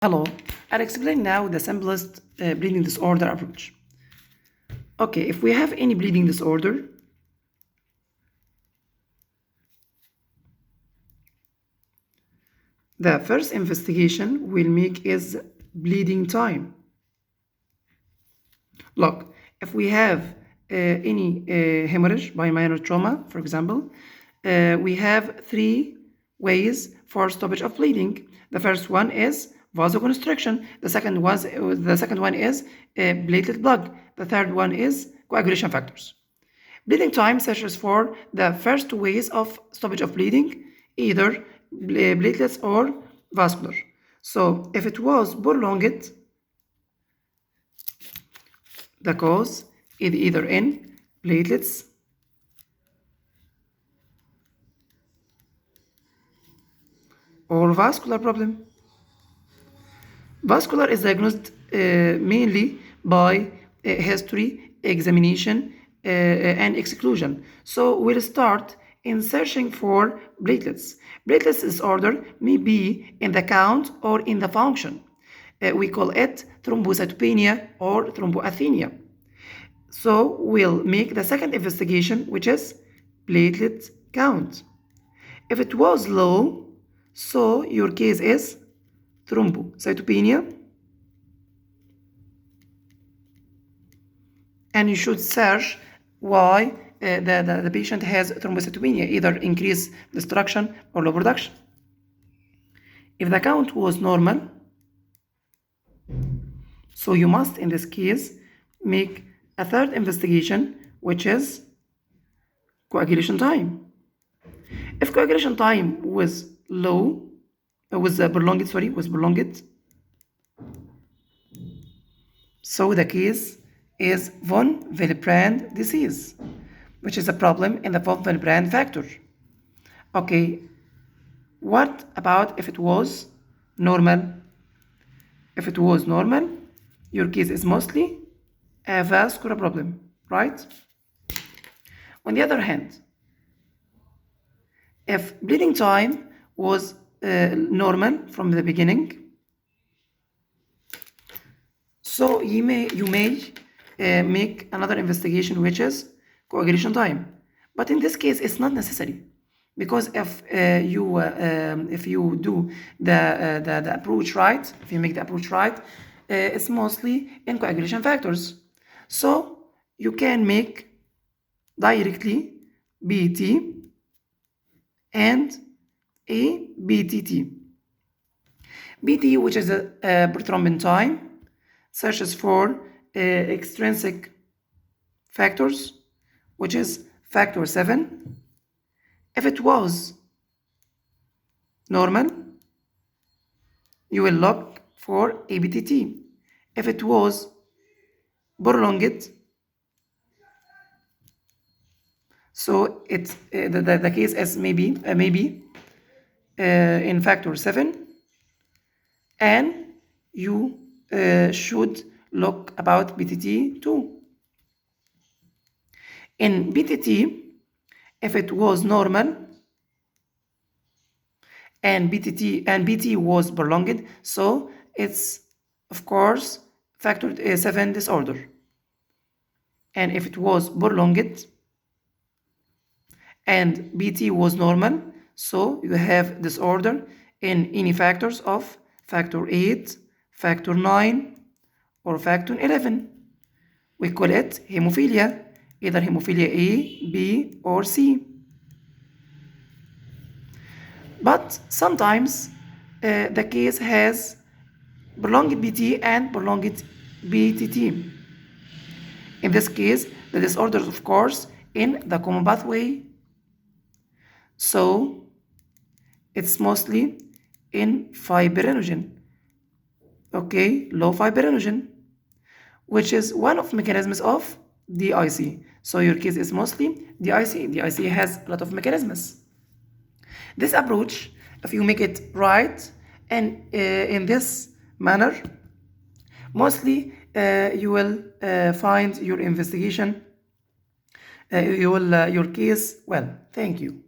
Hello, I'll explain now the simplest bleeding disorder approach. Okay, if we have any bleeding disorder, the first investigation we'll make is bleeding time. Look, if we have any hemorrhage by minor trauma, for example, we have three ways for stoppage of bleeding. The first one is vasoconstriction. The second one is platelet plug. The third one is coagulation factors. Bleeding time searches for the first ways of stoppage of bleeding, either platelets or vascular. So if it was prolonged, the cause is either in platelets or vascular problem. Vascular is diagnosed mainly by history, examination, and exclusion. So we'll start in searching for platelets. Platelets disorder may be in the count or in the function. We call it thrombocytopenia or thromboathenia. So we'll make the second investigation, which is platelet count. If it was low, so your case is thrombocytopenia, and you should search why the patient has thrombocytopenia, either increased destruction or low production. If the count was normal, so you must, in this case, make a third investigation, which is coagulation time. If coagulation time was low, was prolonged, so the case is von Willebrand disease, which is a problem in the von Willebrand factor. Okay, what about if it was normal? If it was normal, your case is mostly a vascular problem, right? On the other hand, if bleeding time was normal from the beginning, so you may make another investigation, which is coagulation time. But in this case, it's not necessary, because if you do the approach right, if you make the approach right, it's mostly in coagulation factors. So you can make directly BT and a BTT. BT, which is a prothrombin time, searches for extrinsic factors, which is factor 7. If it was normal, you will look for ABTT. If it was prolonged, so it's the case is maybe in factor 7, and you should look about BTT too. In BTT, if it was normal and BT was prolonged, so it's of course factor 7 disorder. And if it was prolonged and BT was normal, so you have disorder in any factors of factor 8, factor 9, or factor 11. We call it hemophilia, either hemophilia A, B, or C. But sometimes the case has prolonged BT and prolonged BTT. In this case, the disorder is, of course, in the common pathway. So it's mostly in fibrinogen. Okay, low fibrinogen, which is one of mechanisms of DIC. So your case is mostly DIC. DIC has a lot of mechanisms. This approach, if you make it right and in this manner, mostly you will find your investigation, your case well. Thank you.